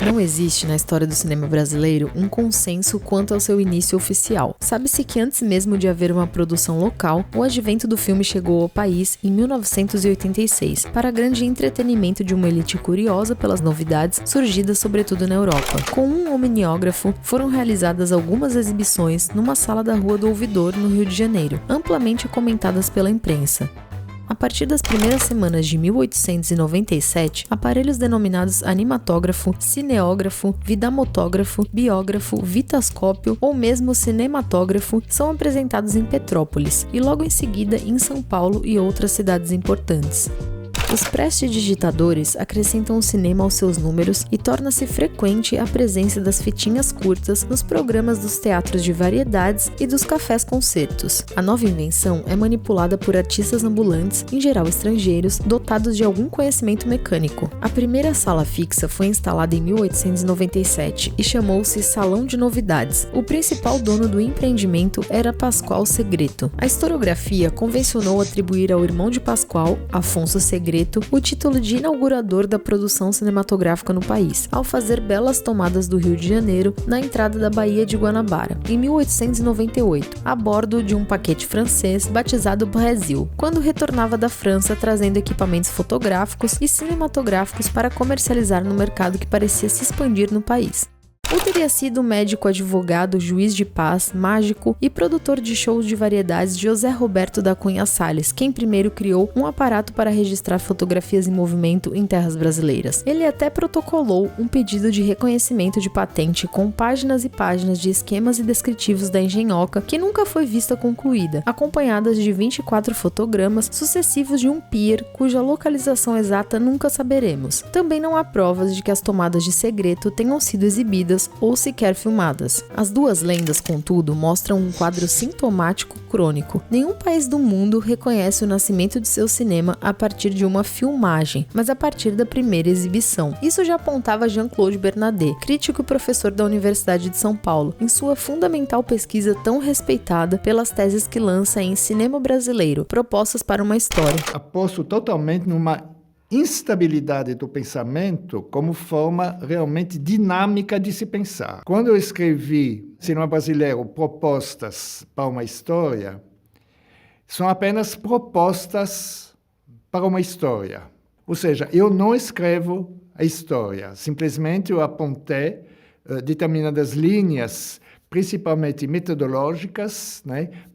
Não existe na história do cinema brasileiro um consenso quanto ao seu início oficial. Sabe-se que antes mesmo de haver uma produção local, o advento do filme chegou ao país em 1986, para grande entretenimento de uma elite curiosa pelas novidades surgidas sobretudo na Europa. Com um omniógrafo, foram realizadas algumas exibições numa sala da Rua do Ouvidor, no Rio de Janeiro, amplamente comentadas pela imprensa. A partir das primeiras semanas de 1897, aparelhos denominados animatógrafo, cineógrafo, vidamotógrafo, biógrafo, vitascópio ou mesmo cinematógrafo são apresentados em Petrópolis e logo em seguida em São Paulo e outras cidades importantes. Os prestidigitadores acrescentam o cinema aos seus números e torna-se frequente a presença das fitinhas curtas nos programas dos teatros de variedades e dos cafés-concertos. A nova invenção é manipulada por artistas ambulantes, em geral estrangeiros, dotados de algum conhecimento mecânico. A primeira sala fixa foi instalada em 1897 e chamou-se Salão de Novidades. O principal dono do empreendimento era Pascoal Segreto. A historiografia convencionou atribuir ao irmão de Pascoal, Afonso Segreto, o título de inaugurador da produção cinematográfica no país, ao fazer belas tomadas do Rio de Janeiro na entrada da Baía de Guanabara, em 1898, a bordo de um paquete francês batizado Brasil, quando retornava da França trazendo equipamentos fotográficos e cinematográficos para comercializar no mercado que parecia se expandir no país. Ou teria sido o médico, advogado, juiz de paz, mágico e produtor de shows de variedades José Roberto da Cunha Salles, quem primeiro criou um aparato para registrar fotografias em movimento em terras brasileiras. Ele até protocolou um pedido de reconhecimento de patente com páginas e páginas de esquemas e descritivos da engenhoca que nunca foi vista concluída, acompanhadas de 24 fotogramas sucessivos de um pier cuja localização exata nunca saberemos. Também não há provas de que as tomadas de Segreto tenham sido exibidas ou sequer filmadas. As duas lendas, contudo, mostram um quadro sintomático crônico. Nenhum país do mundo reconhece o nascimento de seu cinema a partir de uma filmagem, mas a partir da primeira exibição. Isso já apontava Jean-Claude Bernardet, crítico e professor da Universidade de São Paulo, em sua fundamental pesquisa tão respeitada pelas teses que lança em Cinema Brasileiro, Propostas para uma História. Aposto totalmente numa instabilidade do pensamento como forma realmente dinâmica de se pensar. Quando eu escrevi Cinema Brasileiro, Propostas para uma História, são apenas propostas para uma história. Ou seja, eu não escrevo a história, simplesmente eu apontei determinadas linhas, principalmente metodológicas,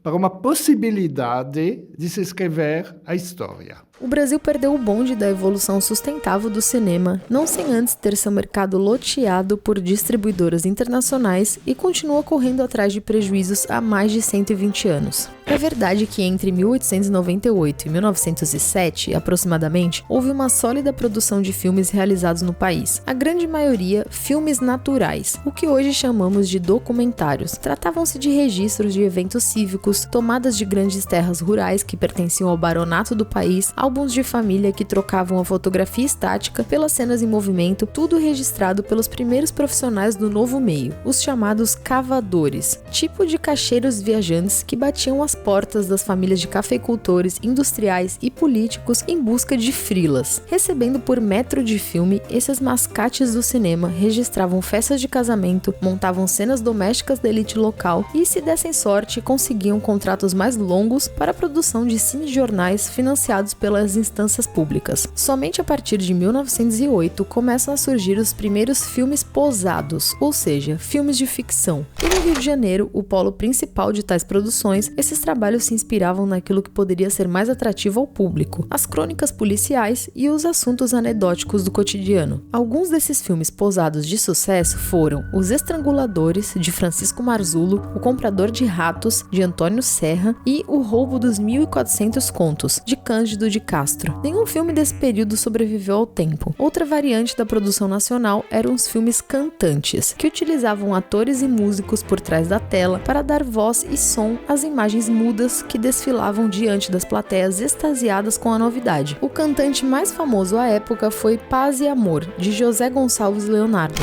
para uma possibilidade de se escrever a história. O Brasil perdeu o bonde da evolução sustentável do cinema, não sem antes ter seu mercado loteado por distribuidoras internacionais e continua correndo atrás de prejuízos há mais de 120 anos. É verdade que entre 1898 e 1907, aproximadamente, houve uma sólida produção de filmes realizados no país, a grande maioria filmes naturais, o que hoje chamamos de documentários. Tratavam-se de registros de eventos cívicos, tomadas de grandes terras rurais que pertenciam ao baronato do país, álbuns de família que trocavam a fotografia estática pelas cenas em movimento, tudo registrado pelos primeiros profissionais do novo meio, os chamados cavadores, tipo de caixeiros viajantes que batiam as portas das famílias de cafeicultores, industriais e políticos em busca de frilas. Recebendo por metro de filme, esses mascates do cinema registravam festas de casamento, montavam cenas domésticas da elite local e, se dessem sorte, conseguiam contratos mais longos para a produção de cinejornais financiados pelas instâncias públicas. Somente a partir de 1908 começam a surgir os primeiros filmes posados, ou seja, filmes de ficção. E no Rio de Janeiro, o polo principal de tais produções, esses trabalhos se inspiravam naquilo que poderia ser mais atrativo ao público, as crônicas policiais e os assuntos anedóticos do cotidiano. Alguns desses filmes posados de sucesso foram Os Estranguladores, de Francisco Marzullo, O Comprador de Ratos, de Antônio Serra e O Roubo dos 1.400 Contos, de Cândido de Castro. Nenhum filme desse período sobreviveu ao tempo. Outra variante da produção nacional eram os filmes cantantes, que utilizavam atores e músicos por trás da tela para dar voz e som às imagens mudas que desfilavam diante das plateias extasiadas com a novidade. O cantante mais famoso à época foi Paz e Amor, de José Gonçalves Leonardo.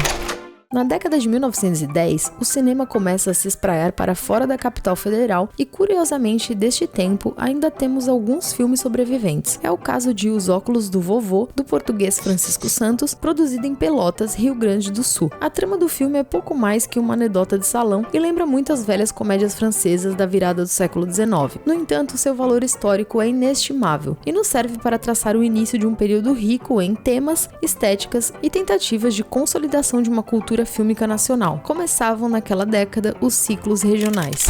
Na década de 1910, o cinema começa a se espraiar para fora da capital federal e, curiosamente, deste tempo, ainda temos alguns filmes sobreviventes. É o caso de Os Óculos do Vovô, do português Francisco Santos, produzido em Pelotas, Rio Grande do Sul. A trama do filme é pouco mais que uma anedota de salão e lembra muito as velhas comédias francesas da virada do século XIX. No entanto, seu valor histórico é inestimável e nos serve para traçar o início de um período rico em temas, estéticas e tentativas de consolidação de uma cultura fílmica nacional. Começavam naquela década os ciclos regionais.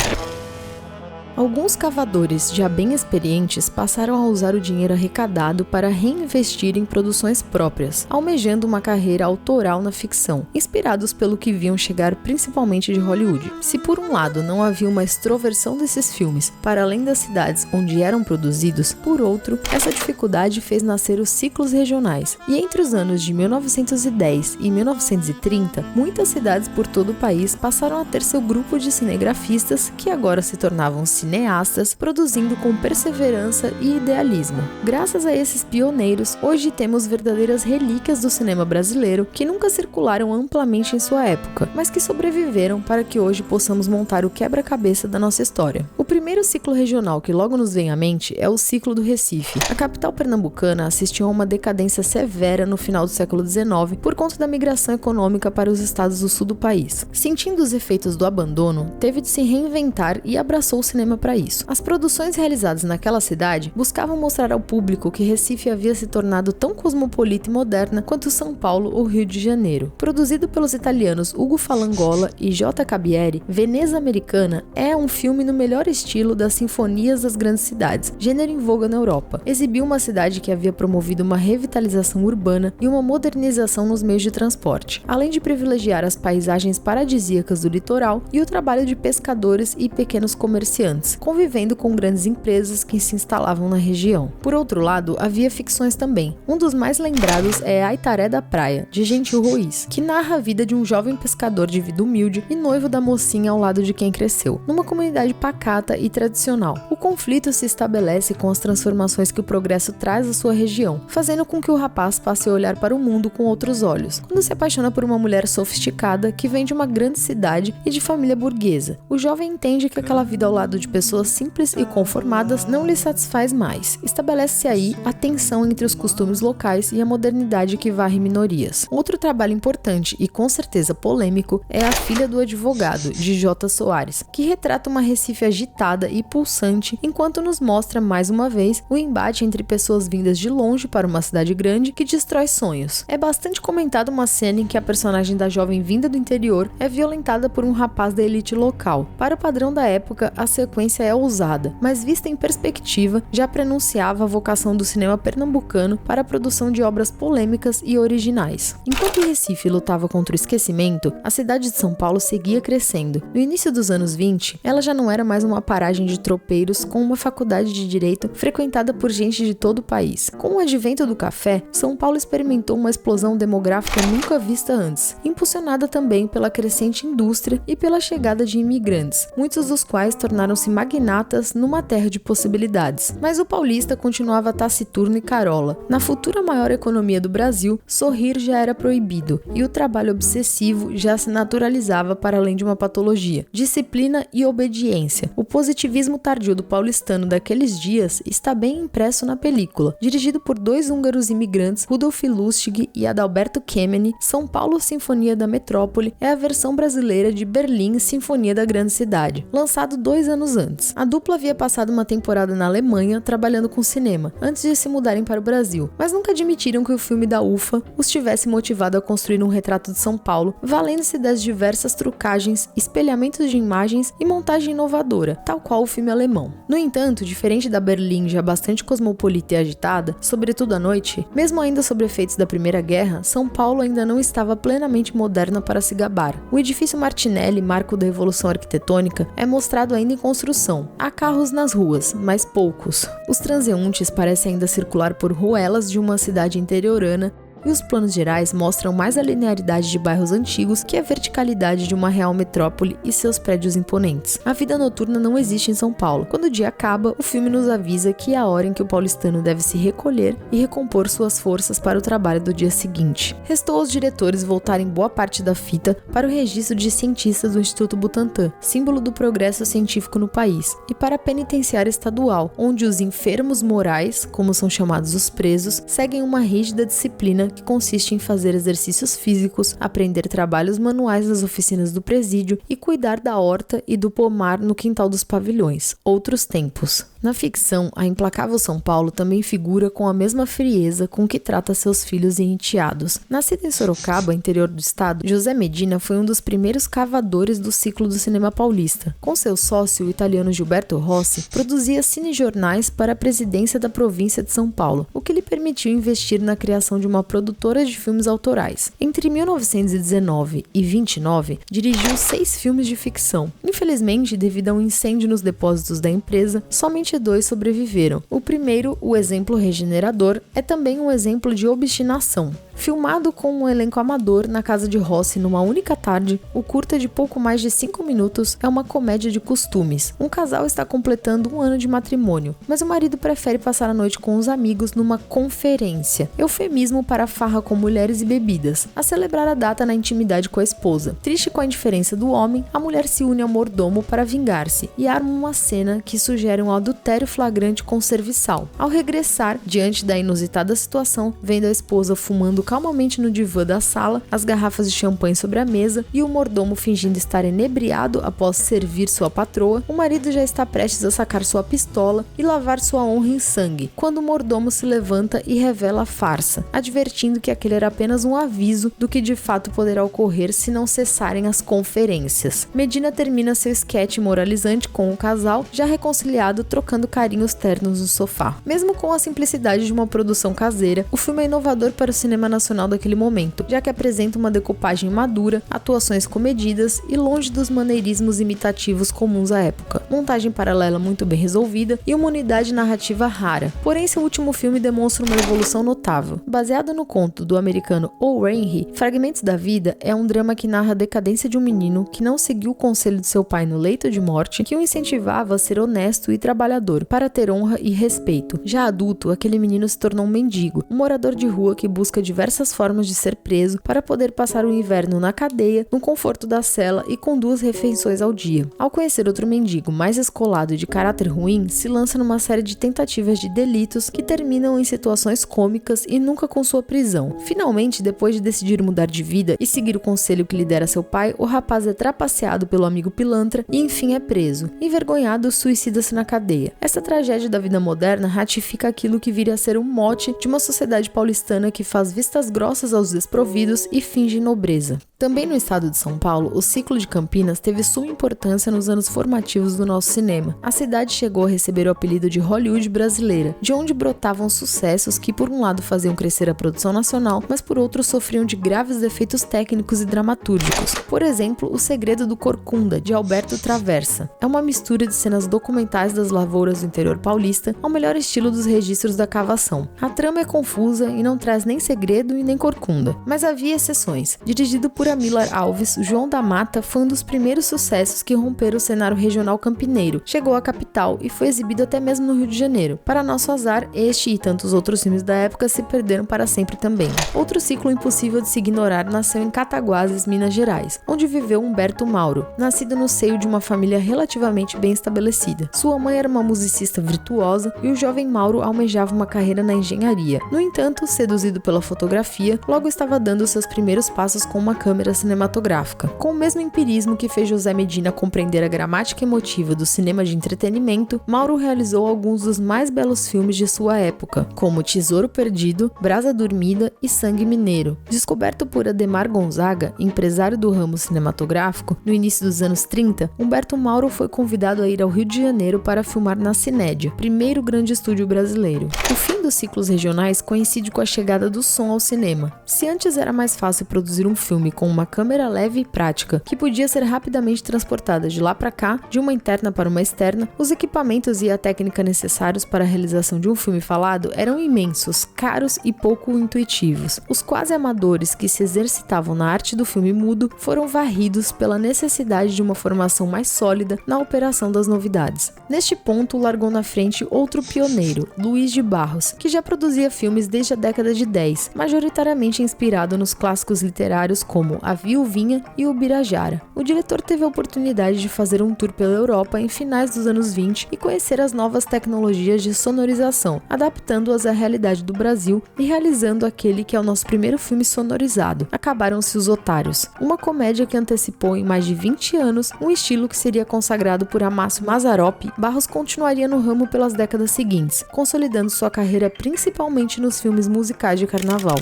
Alguns cavadores já bem experientes passaram a usar o dinheiro arrecadado para reinvestir em produções próprias, almejando uma carreira autoral na ficção, inspirados pelo que viam chegar principalmente de Hollywood. Se por um lado não havia uma extroversão desses filmes para além das cidades onde eram produzidos, por outro, essa dificuldade fez nascer os ciclos regionais. E entre os anos de 1910 e 1930, muitas cidades por todo o país passaram a ter seu grupo de cinegrafistas que agora se tornavam cineastas, produzindo com perseverança e idealismo. Graças a esses pioneiros, hoje temos verdadeiras relíquias do cinema brasileiro que nunca circularam amplamente em sua época, mas que sobreviveram para que hoje possamos montar o quebra-cabeça da nossa história. O primeiro ciclo regional que logo nos vem à mente é o ciclo do Recife. A capital pernambucana assistiu a uma decadência severa no final do século XIX por conta da migração econômica para os estados do sul do país. Sentindo os efeitos do abandono, teve de se reinventar e abraçou o cinema para isso. As produções realizadas naquela cidade buscavam mostrar ao público que Recife havia se tornado tão cosmopolita e moderna quanto São Paulo ou Rio de Janeiro. Produzido pelos italianos Ugo Falangola e J. Cabieri, Veneza Americana é um filme no melhor estilo das sinfonias das grandes cidades, gênero em voga na Europa. Exibiu uma cidade que havia promovido uma revitalização urbana e uma modernização nos meios de transporte, além de privilegiar as paisagens paradisíacas do litoral e o trabalho de pescadores e pequenos comerciantes, convivendo com grandes empresas que se instalavam na região. Por outro lado, havia ficções também. Um dos mais lembrados é Aitaré da Praia, de Gentil Ruiz, que narra a vida de um jovem pescador de vida humilde e noivo da mocinha ao lado de quem cresceu, numa comunidade pacata e tradicional. O conflito se estabelece com as transformações que o progresso traz à sua região, fazendo com que o rapaz passe a olhar para o mundo com outros olhos, quando se apaixona por uma mulher sofisticada que vem de uma grande cidade e de família burguesa. O jovem entende que aquela vida ao lado de pessoas simples e conformadas não lhe satisfaz mais. Estabelece-se aí a tensão entre os costumes locais e a modernidade que varre minorias. Outro trabalho importante e com certeza polêmico é A Filha do Advogado, de J. Soares, que retrata uma Recife agitada e pulsante, enquanto nos mostra mais uma vez o embate entre pessoas vindas de longe para uma cidade grande que destrói sonhos. É bastante comentada uma cena em que a personagem da jovem vinda do interior é violentada por um rapaz da elite local. Para o padrão da época, a sequência é ousada, mas vista em perspectiva, já prenunciava a vocação do cinema pernambucano para a produção de obras polêmicas e originais. Enquanto Recife lutava contra o esquecimento, a cidade de São Paulo seguia crescendo. No início dos anos 20, ela já não era mais uma paragem de tropeiros com uma faculdade de direito frequentada por gente de todo o país. Com o advento do café, São Paulo experimentou uma explosão demográfica nunca vista antes, impulsionada também pela crescente indústria e pela chegada de imigrantes, muitos dos quais tornaram-se magnatas numa terra de possibilidades. Mas o paulista continuava taciturno e carola. Na futura maior economia do Brasil, sorrir já era proibido e o trabalho obsessivo já se naturalizava para além de uma patologia. Disciplina e obediência. O positivismo tardio do paulistano daqueles dias está bem impresso na película. Dirigido por dois húngaros imigrantes, Rudolf Lustig e Adalberto Kemeny, São Paulo Sinfonia da Metrópole é a versão brasileira de Berlim Sinfonia da Grande Cidade, lançado 2 anos antes. A dupla havia passado uma temporada na Alemanha trabalhando com cinema, antes de se mudarem para o Brasil, mas nunca admitiram que o filme da UFA os tivesse motivado a construir um retrato de São Paulo, valendo-se das diversas trucagens, espelhamentos de imagens e montagem inovadora, tal qual o filme alemão. No entanto, diferente da Berlim já bastante cosmopolita e agitada, sobretudo à noite, mesmo ainda sob efeitos da Primeira Guerra, São Paulo ainda não estava plenamente moderna para se gabar. O edifício Martinelli, marco da Revolução Arquitetônica, é mostrado ainda em construção. Há carros nas ruas, mas poucos. Os transeuntes parecem ainda circular por ruelas de uma cidade interiorana e os planos gerais mostram mais a linearidade de bairros antigos que a verticalidade de uma real metrópole e seus prédios imponentes. A vida noturna não existe em São Paulo. Quando o dia acaba, o filme nos avisa que é a hora em que o paulistano deve se recolher e recompor suas forças para o trabalho do dia seguinte. Restou aos diretores voltarem boa parte da fita para o registro de cientistas do Instituto Butantan, símbolo do progresso científico no país, e para a penitenciária estadual, onde os enfermos morais, como são chamados os presos, seguem uma rígida disciplina que consiste em fazer exercícios físicos, aprender trabalhos manuais nas oficinas do presídio e cuidar da horta e do pomar no quintal dos pavilhões. Outros tempos. Na ficção, a implacável São Paulo também figura com a mesma frieza com que trata seus filhos e enteados. Nascido em Sorocaba, interior do estado, José Medina foi um dos primeiros cavadores do ciclo do cinema paulista. Com seu sócio, o italiano Gilberto Rossi, produzia cinejornais para a presidência da província de São Paulo, o que lhe permitiu investir na criação de uma produtora de filmes autorais. Entre 1919 e 29, dirigiu 6 filmes de ficção. Infelizmente, devido a um incêndio nos depósitos da empresa, somente 2 sobreviveram. O primeiro, O Exemplo Regenerador, é também um exemplo de obstinação. Filmado com um elenco amador na casa de Rossi numa única tarde, o curta de pouco mais de 5 minutos é uma comédia de costumes. Um casal está completando 1 ano de matrimônio, mas o marido prefere passar a noite com os amigos numa conferência, eufemismo para farra com mulheres e bebidas, a celebrar a data na intimidade com a esposa. Triste com a indiferença do homem, a mulher se une ao mordomo para vingar-se e arma uma cena que sugere um adultério flagrante com o serviçal. Ao regressar, diante da inusitada situação, vendo a esposa fumando calmamente no divã da sala, as garrafas de champanhe sobre a mesa e o mordomo fingindo estar inebriado após servir sua patroa, o marido já está prestes a sacar sua pistola e lavar sua honra em sangue, quando o mordomo se levanta e revela a farsa, advertindo que aquele era apenas um aviso do que de fato poderá ocorrer se não cessarem as conferências. Medina termina seu esquete moralizante com o casal, já reconciliado, trocando carinhos ternos no sofá. Mesmo com a simplicidade de uma produção caseira, o filme é inovador para o cinema nacional daquele momento, já que apresenta uma decupagem madura, atuações comedidas e longe dos maneirismos imitativos comuns à época, montagem paralela muito bem resolvida e uma unidade narrativa rara. Porém, seu último filme demonstra uma evolução notável. Baseado no conto do americano O. Henry, Fragmentos da Vida é um drama que narra a decadência de um menino que não seguiu o conselho de seu pai no leito de morte, que o incentivava a ser honesto e trabalhador, para ter honra e respeito. Já adulto, aquele menino se tornou um mendigo, um morador de rua que busca diversas formas de ser preso para poder passar o inverno na cadeia, no conforto da cela e com 2 refeições ao dia. Ao conhecer outro mendigo mais escolado e de caráter ruim, se lança numa série de tentativas de delitos que terminam em situações cômicas e nunca com sua prisão. Finalmente, depois de decidir mudar de vida e seguir o conselho que lhe dera seu pai, o rapaz é trapaceado pelo amigo pilantra e enfim é preso. Envergonhado, suicida-se na cadeia. Essa tragédia da vida moderna ratifica aquilo que viria a ser um mote de uma sociedade paulistana que faz vistas grossas aos desprovidos e finge nobreza. Também no estado de São Paulo, o ciclo de Campinas teve sua importância nos anos formativos do nosso cinema. A cidade chegou a receber o apelido de Hollywood brasileira, de onde brotavam sucessos que por um lado faziam crescer a produção nacional, mas por outro sofriam de graves defeitos técnicos e dramatúrgicos. Por exemplo, O Segredo do Corcunda, de Alberto Traversa. É uma mistura de cenas documentais das lavouras do interior paulista ao melhor estilo dos registros da cavação. A trama é confusa e não traz nem segredo e nem corcunda, mas havia exceções. Dirigido por Amílcar Alves, João da Mata foi um dos primeiros sucessos que romperam o cenário regional campineiro, chegou à capital e foi exibido até mesmo no Rio de Janeiro. Para nosso azar, este e tantos outros filmes da época se perderam para sempre também. Outro ciclo impossível de se ignorar nasceu em Cataguases, Minas Gerais, onde viveu Humberto Mauro, nascido no seio de uma família relativamente bem estabelecida. Sua mãe era uma musicista virtuosa e o jovem Mauro almejava uma carreira na engenharia. No entanto, seduzido pela fotografia, logo estava dando seus primeiros passos com uma câmera cinematográfica. Com o mesmo empirismo que fez José Medina compreender a gramática emotiva do cinema de entretenimento, Mauro realizou alguns dos mais belos filmes de sua época, como Tesouro Perdido, Brasa Dormida e Sangue Mineiro. Descoberto por Ademar Gonzaga, empresário do ramo cinematográfico, no início dos anos 30, Humberto Mauro foi convidado a ir ao Rio de Janeiro para filmar na Cinédia, primeiro grande estúdio brasileiro. O fim dos ciclos regionais coincide com a chegada do som ao ao cinema. Se antes era mais fácil produzir um filme com uma câmera leve e prática, que podia ser rapidamente transportada de lá para cá, de uma interna para uma externa, os equipamentos e a técnica necessários para a realização de um filme falado eram imensos, caros e pouco intuitivos. Os quase amadores que se exercitavam na arte do filme mudo foram varridos pela necessidade de uma formação mais sólida na operação das novidades. Neste ponto, largou na frente outro pioneiro, Luiz de Barros, que já produzia filmes desde a década de 10, majoritariamente inspirado nos clássicos literários como A Viuvinha e O Birajara. O diretor teve a oportunidade de fazer um tour pela Europa em finais dos anos 20 e conhecer as novas tecnologias de sonorização, adaptando-as à realidade do Brasil e realizando aquele que é o nosso primeiro filme sonorizado, Acabaram-se os Otários, uma comédia que antecipou em mais de 20 anos um estilo que seria consagrado por Amácio Mazzaropi. Barros continuaria no ramo pelas décadas seguintes, consolidando sua carreira principalmente nos filmes musicais de carnaval.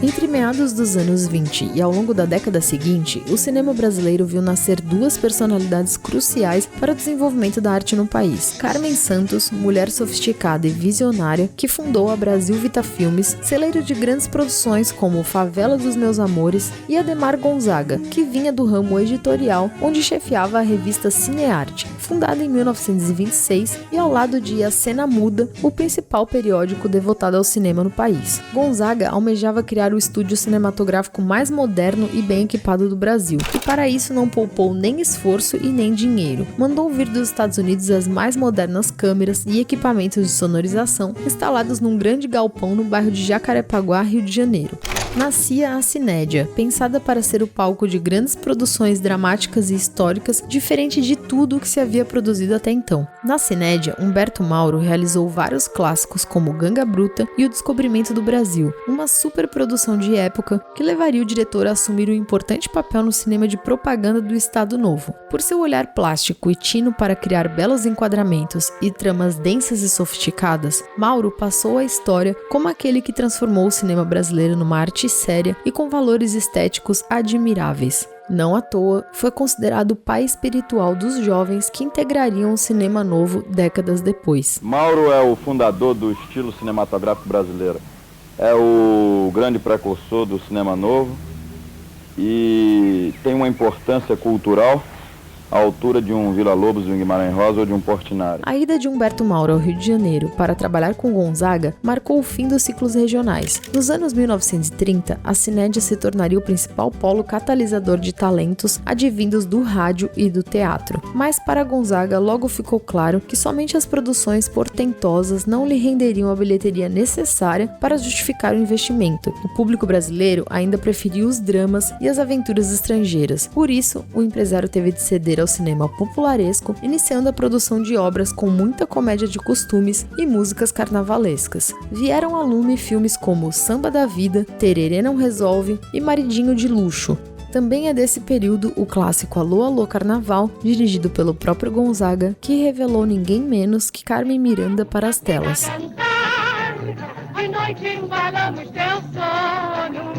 Entre meados dos anos 20 e ao longo da década seguinte, o cinema brasileiro viu nascer duas personalidades cruciais para o desenvolvimento da arte no país. Carmen Santos, mulher sofisticada e visionária, que fundou a Brasil Vita Filmes, celeiro de grandes produções como Favela dos Meus Amores, e Ademar Gonzaga, que vinha do ramo editorial, onde chefiava a revista Cinearte, fundada em 1926 e ao lado de A Cena Muda, o principal periódico devotado ao cinema no país. Gonzaga almejava criar o estúdio cinematográfico mais moderno e bem equipado do Brasil, e para isso não poupou nem esforço e nem dinheiro. Mandou vir dos Estados Unidos as mais modernas câmeras e equipamentos de sonorização instalados num grande galpão no bairro de Jacarepaguá, Rio de Janeiro. Nascia a Cinédia, pensada para ser o palco de grandes produções dramáticas e históricas, diferente de tudo o que se havia produzido até então. Na Cinédia, Humberto Mauro realizou vários clássicos como Ganga Bruta e O Descobrimento do Brasil, uma superprodução de época que levaria o diretor a assumir um importante papel no cinema de propaganda do Estado Novo. Por seu olhar plástico e tino para criar belos enquadramentos e tramas densas e sofisticadas, Mauro passou à história como aquele que transformou o cinema brasileiro numa arte séria e com valores estéticos admiráveis. Não à toa, foi considerado o pai espiritual dos jovens que integrariam o cinema novo décadas depois. Mauro é o fundador do estilo cinematográfico brasileiro. É o grande precursor do cinema novo e tem uma importância cultural à altura de um Villa-Lobos, de um Guimarães Rosa ou de um Portinari. A ida de Humberto Mauro ao Rio de Janeiro para trabalhar com Gonzaga marcou o fim dos ciclos regionais. Nos anos 1930, a Cinédia se tornaria o principal polo catalisador de talentos advindos do rádio e do teatro. Mas para Gonzaga logo ficou claro que somente as produções portentosas não lhe renderiam a bilheteria necessária para justificar o investimento. O público brasileiro ainda preferia os dramas e as aventuras estrangeiras. Por isso, o empresário teve de ceder ao cinema popularesco, iniciando a produção de obras com muita comédia de costumes e músicas carnavalescas. Vieram a lume filmes como Samba da Vida, Tererê Não Resolve e Maridinho de Luxo. Também é desse período o clássico Alô, Alô, Carnaval, dirigido pelo próprio Gonzaga, que revelou ninguém menos que Carmen Miranda para as telas. De noite embalamos teu sono.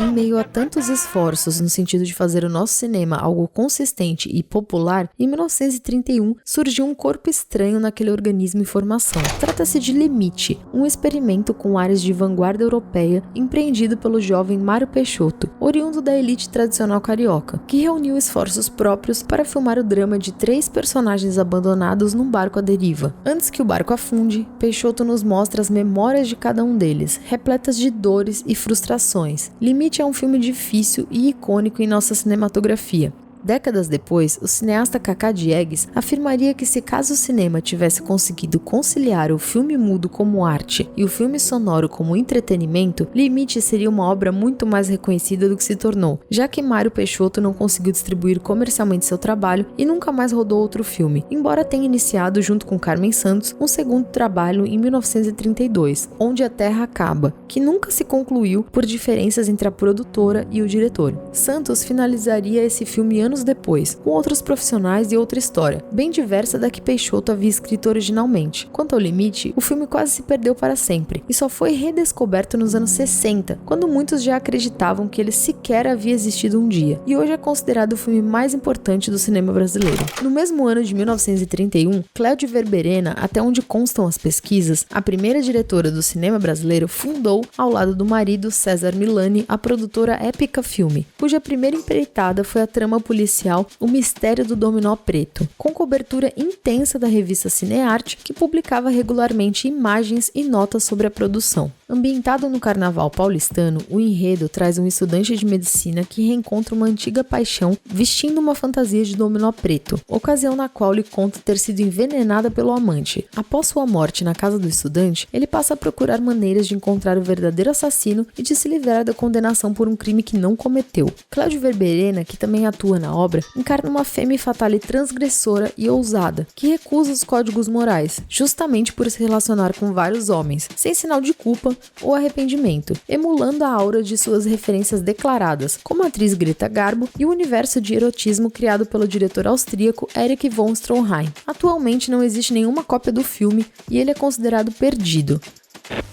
Em meio a tantos esforços no sentido de fazer o nosso cinema algo consistente e popular, em 1931 surgiu um corpo estranho naquele organismo em formação. Trata-se de Limite, um experimento com áreas de vanguarda europeia empreendido pelo jovem Mário Peixoto, oriundo da elite tradicional carioca, que reuniu esforços próprios para filmar o drama de 3 personagens abandonados num barco à deriva. Antes que o barco afunde, Peixoto nos mostra as memórias de cada um deles, repletas de dores e frustrações. Limite é um filme difícil e icônico em nossa cinematografia. Décadas depois, o cineasta Cacá Diegues afirmaria que se caso o cinema tivesse conseguido conciliar o filme mudo como arte e o filme sonoro como entretenimento, Limite seria uma obra muito mais reconhecida do que se tornou, já que Mário Peixoto não conseguiu distribuir comercialmente seu trabalho e nunca mais rodou outro filme, embora tenha iniciado junto com Carmen Santos um segundo trabalho em 1932, Onde a Terra Acaba, que nunca se concluiu por diferenças entre a produtora e o diretor. Santos finalizaria esse filme anos anos depois, com outros profissionais e outra história, bem diversa da que Peixoto havia escrito originalmente. Quanto ao limite, o filme quase se perdeu para sempre, e só foi redescoberto nos anos 60, quando muitos já acreditavam que ele sequer havia existido um dia, e hoje é considerado o filme mais importante do cinema brasileiro. No mesmo ano de 1931, Cléudia Verberena, até onde constam as pesquisas, a primeira diretora do cinema brasileiro, fundou, ao lado do marido César Milani, a produtora Épica Filme, cuja primeira empreitada foi a trama policial O Mistério do Dominó Preto, com cobertura intensa da revista Cinearte, que publicava regularmente imagens e notas sobre a produção. Ambientado no carnaval paulistano, o enredo traz um estudante de medicina que reencontra uma antiga paixão vestindo uma fantasia de dominó preto, ocasião na qual lhe conta ter sido envenenada pelo amante. Após sua morte na casa do estudante, ele passa a procurar maneiras de encontrar o verdadeiro assassino e de se livrar da condenação por um crime que não cometeu. Cláudio Verberena, que também atua na obra, encarna uma femme fatale transgressora e ousada, que recusa os códigos morais, justamente por se relacionar com vários homens, sem sinal de culpa ou arrependimento, emulando a aura de suas referências declaradas, como a atriz Greta Garbo e o universo de erotismo criado pelo diretor austríaco Erich von Stroheim. Atualmente não existe nenhuma cópia do filme e ele é considerado perdido.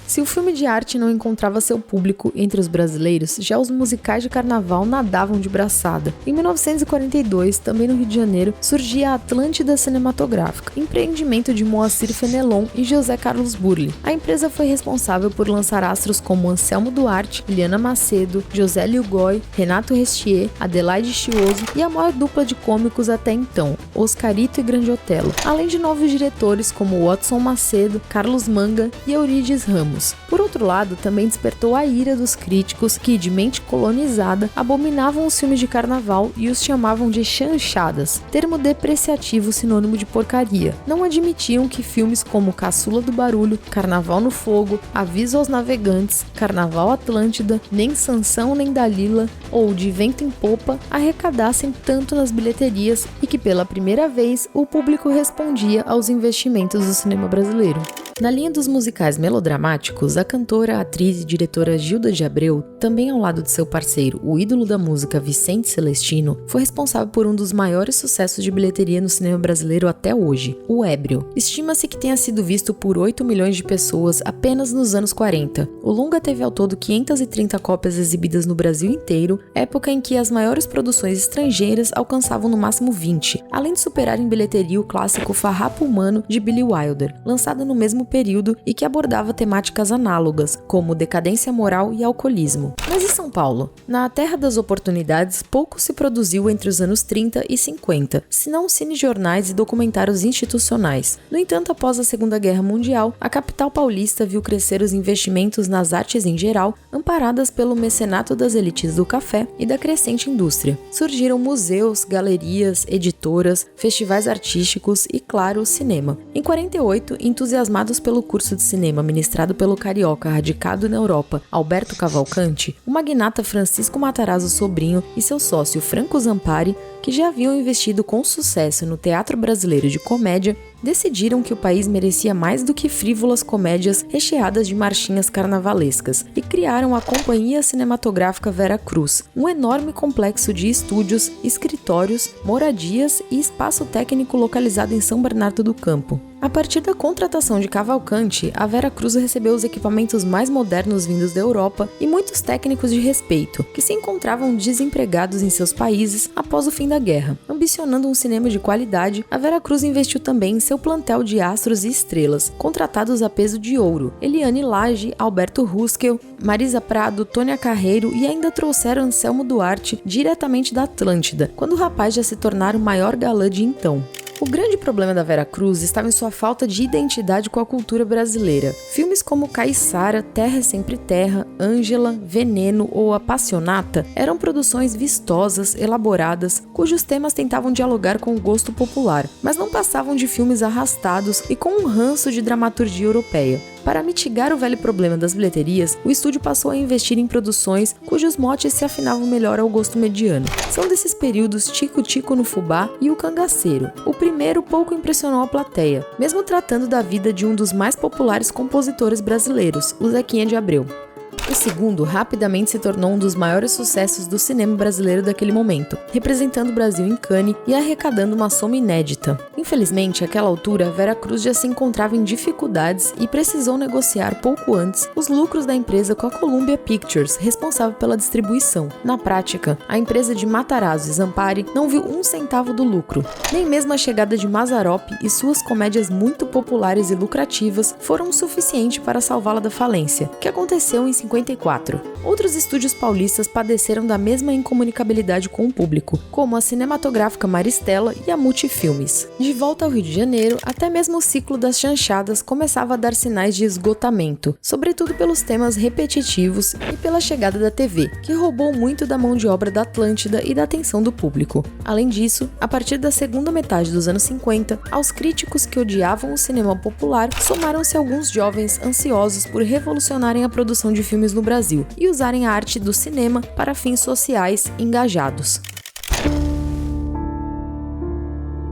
Se o filme de arte não encontrava seu público entre os brasileiros, já os musicais de carnaval nadavam de braçada. Em 1942, também no Rio de Janeiro, surgia a Atlântida Cinematográfica, empreendimento de Moacir Fenelon e José Carlos Burle. A empresa foi responsável por lançar astros como Anselmo Duarte, Liliana Macedo, José Lilgoy, Renato Restier, Adelaide Chioso e a maior dupla de cômicos até então, Oscarito e Grande Otelo, além de novos diretores como Watson Macedo, Carlos Manga e Eurídice Ramos. Por outro lado, também despertou a ira dos críticos que, de mente colonizada, abominavam os filmes de carnaval e os chamavam de chanchadas, termo depreciativo sinônimo de porcaria. Não admitiam que filmes como Caçula do Barulho, Carnaval no Fogo, Aviso aos Navegantes, Carnaval Atlântida, nem Sansão nem Dalila ou De Vento em Popa arrecadassem tanto nas bilheterias e que, pela primeira vez, o público respondia aos investimentos do cinema brasileiro. Na linha dos musicais melodramáticos, a cantora, atriz e diretora Gilda de Abreu, também ao lado de seu parceiro, o ídolo da música Vicente Celestino, foi responsável por um dos maiores sucessos de bilheteria no cinema brasileiro até hoje, O Ébrio. Estima-se que tenha sido visto por 8 milhões de pessoas apenas nos anos 40. O longa teve ao todo 530 cópias exibidas no Brasil inteiro, época em que as maiores produções estrangeiras alcançavam no máximo 20, além de superar em bilheteria o clássico Farrapo Humano de Billy Wilder, lançado no mesmo período e que abordava temáticas análogas, como decadência moral e alcoolismo. Mas e São Paulo? Na terra das oportunidades, pouco se produziu entre os anos 30 e 50, senão cinejornais e documentários institucionais. No entanto, após a Segunda Guerra Mundial, a capital paulista viu crescer os investimentos nas artes em geral, amparadas pelo mecenato das elites do café e da crescente indústria. Surgiram museus, galerias, editoras, festivais artísticos e, claro, o cinema. Em 48, entusiasmados pelo curso de cinema ministrado pelo carioca radicado na Europa, Alberto Cavalcanti, o magnata Francisco Matarazzo Sobrinho e seu sócio Franco Zampari, que já haviam investido com sucesso no teatro brasileiro de comédia, decidiram que o país merecia mais do que frívolas comédias recheadas de marchinhas carnavalescas e criaram a Companhia Cinematográfica Vera Cruz, um enorme complexo de estúdios, escritórios, moradias e espaço técnico localizado em São Bernardo do Campo. A partir da contratação de Cavalcanti, a Vera Cruz recebeu os equipamentos mais modernos vindos da Europa e muitos técnicos de respeito, que se encontravam desempregados em seus países após o fim da guerra. Ambicionando um cinema de qualidade, a Vera Cruz investiu também em seu plantel de astros e estrelas, contratados a peso de ouro: Eliane Lage, Alberto Huskel, Marisa Prado, Tônia Carreiro e ainda trouxeram Anselmo Duarte diretamente da Atlântida, quando o rapaz já se tornara o maior galã de então. O grande problema da Vera Cruz estava em sua falta de identidade com a cultura brasileira. Filmes como Caiçara, Terra é Sempre Terra, Ângela, Veneno ou Apassionata eram produções vistosas, elaboradas, cujos temas tentavam dialogar com o gosto popular, mas não passavam de filmes arrastados e com um ranço de dramaturgia europeia. Para mitigar o velho problema das bilheterias, o estúdio passou a investir em produções cujos motes se afinavam melhor ao gosto mediano. São desses períodos Tico Tico no Fubá e O Cangaceiro. O primeiro pouco impressionou a plateia, mesmo tratando da vida de um dos mais populares compositores brasileiros, o Zequinha de Abreu. O segundo rapidamente se tornou um dos maiores sucessos do cinema brasileiro daquele momento, representando o Brasil em Cannes e arrecadando uma soma inédita. Infelizmente, àquela altura, Vera Cruz já se encontrava em dificuldades e precisou negociar pouco antes os lucros da empresa com a Columbia Pictures, responsável pela distribuição. Na prática, a empresa de Matarazzo e Zampari não viu um centavo do lucro. Nem mesmo a chegada de Mazzaropi e suas comédias muito populares e lucrativas foram o suficiente para salvá-la da falência, que aconteceu em 54. Outros estúdios paulistas padeceram da mesma incomunicabilidade com o público, como a cinematográfica Maristela e a Multifilmes. De volta ao Rio de Janeiro, até mesmo o ciclo das chanchadas começava a dar sinais de esgotamento, sobretudo pelos temas repetitivos e pela chegada da TV, que roubou muito da mão de obra da Atlântida e da atenção do público. Além disso, a partir da segunda metade dos anos 50, aos críticos que odiavam o cinema popular, somaram-se alguns jovens ansiosos por revolucionarem a produção de filmes no Brasil e usarem a arte do cinema para fins sociais engajados.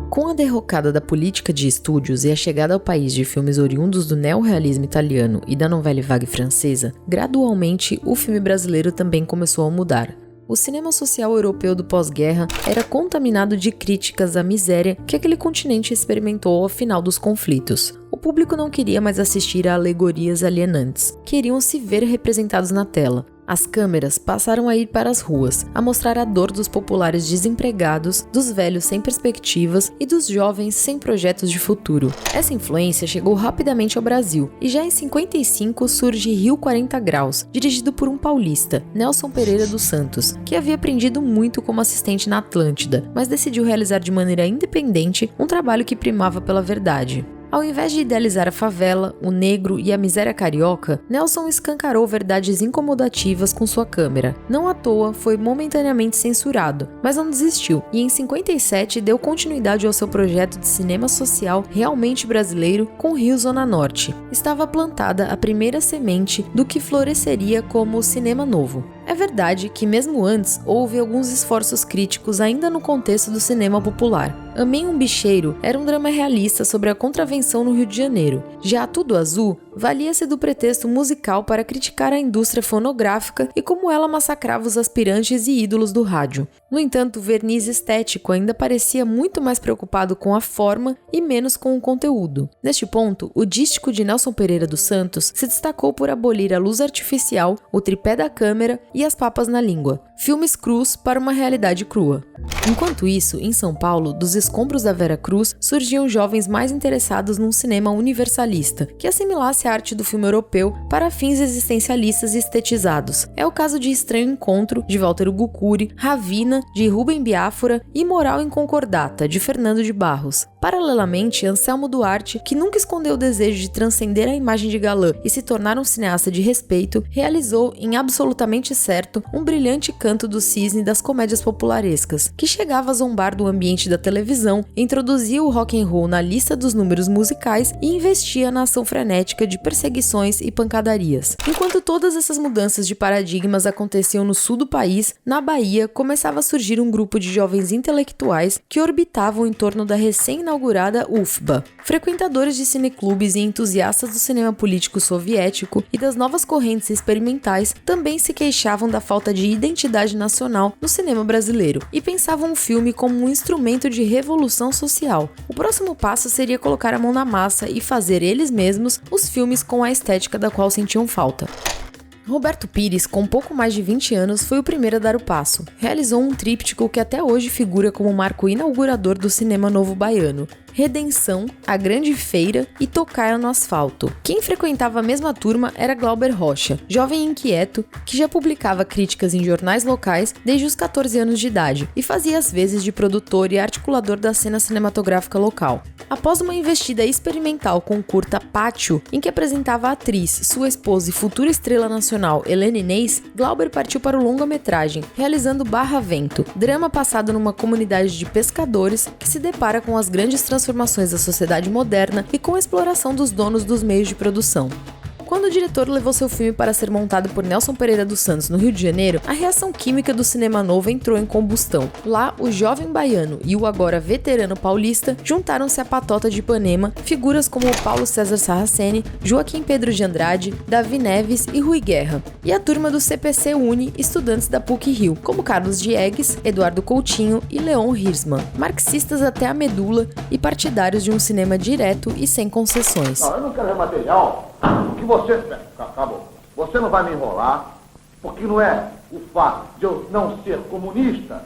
Com a derrocada da política de estúdios e a chegada ao país de filmes oriundos do neorrealismo italiano e da Nouvelle Vague francesa, gradualmente o filme brasileiro também começou a mudar. O cinema social europeu do pós-guerra era contaminado de críticas à miséria que aquele continente experimentou ao final dos conflitos. O público não queria mais assistir a alegorias alienantes, queriam se ver representados na tela. As câmeras passaram a ir para as ruas, a mostrar a dor dos populares desempregados, dos velhos sem perspectivas e dos jovens sem projetos de futuro. Essa influência chegou rapidamente ao Brasil, e já em 55 surge Rio 40 Graus, dirigido por um paulista, Nelson Pereira dos Santos, que havia aprendido muito como assistente na Atlântida, mas decidiu realizar de maneira independente um trabalho que primava pela verdade. Ao invés de idealizar a favela, o negro e a miséria carioca, Nelson escancarou verdades incomodativas com sua câmera. Não à toa, foi momentaneamente censurado, mas não desistiu, e em 57 deu continuidade ao seu projeto de cinema social realmente brasileiro com Rio Zona Norte. Estava plantada a primeira semente do que floresceria como o cinema novo. É verdade que mesmo antes houve alguns esforços críticos ainda no contexto do cinema popular. Amém um Bicheiro era um drama realista sobre a contravenção no Rio de Janeiro. Já Tudo Azul valia-se do pretexto musical para criticar a indústria fonográfica e como ela massacrava os aspirantes e ídolos do rádio. No entanto, o verniz estético ainda parecia muito mais preocupado com a forma e menos com o conteúdo. Neste ponto, o dístico de Nelson Pereira dos Santos se destacou por abolir a luz artificial, o tripé da câmera e as papas na língua. Filmes crus para uma realidade crua. Enquanto isso, em São Paulo, dos escombros da Vera Cruz, surgiam jovens mais interessados num cinema universalista, que assimilasse a arte do filme europeu para fins existencialistas e estetizados. É o caso de Estranho Encontro, de Walter Hugo Cury, Ravina, de Rubem Biafora e Moral em Concordata, de Fernando de Barros. Paralelamente, Anselmo Duarte, que nunca escondeu o desejo de transcender a imagem de galã e se tornar um cineasta de respeito, realizou, em Absolutamente Certo, um brilhante canto do cisne das comédias popularescas, que chegava a zombar do ambiente da televisão, introduzia o rock and roll na lista dos números musicais e investia na ação frenética de perseguições e pancadarias. Enquanto todas essas mudanças de paradigmas aconteciam no sul do país, na Bahia começava a surgir um grupo de jovens intelectuais que orbitavam em torno da recém-inaugurada UFBA. Frequentadores de cineclubes e entusiastas do cinema político soviético e das novas correntes experimentais também se queixavam da falta de identidade nacional no cinema brasileiro e pensavam o filme como um instrumento de revolução social. O próximo passo seria colocar a mão na massa e fazer eles mesmos os filmes com a estética da qual sentiam falta. Roberto Pires, com pouco mais de 20 anos, foi o primeiro a dar o passo. Realizou um tríptico que até hoje figura como o marco inaugurador do cinema novo baiano: Redenção, A Grande Feira e Tocaia no Asfalto. Quem frequentava a mesma turma era Glauber Rocha, jovem inquieto, que já publicava críticas em jornais locais desde os 14 anos de idade e fazia as vezes de produtor e articulador da cena cinematográfica local. Após uma investida experimental com o curta Pátio, em que apresentava a atriz, sua esposa e futura estrela nacional Helena Inês, Glauber partiu para o longa-metragem, realizando Barra Vento, drama passado numa comunidade de pescadores que se depara com as grandes transformações da sociedade moderna e com a exploração dos donos dos meios de produção. Quando o diretor levou seu filme para ser montado por Nelson Pereira dos Santos no Rio de Janeiro, a reação química do cinema novo entrou em combustão. Lá, o jovem baiano e o agora veterano paulista juntaram-se à patota de Ipanema, figuras como Paulo César Sarraceni, Joaquim Pedro de Andrade, Davi Neves e Rui Guerra. E a turma do CPC une estudantes da PUC-Rio, como Carlos Diegues, Eduardo Coutinho e Leon Hirschman, marxistas até a medula e partidários de um cinema direto e sem concessões. Não, eu não quero material que você... Acabou. Você não vai me enrolar, porque não é o fato de eu não ser comunista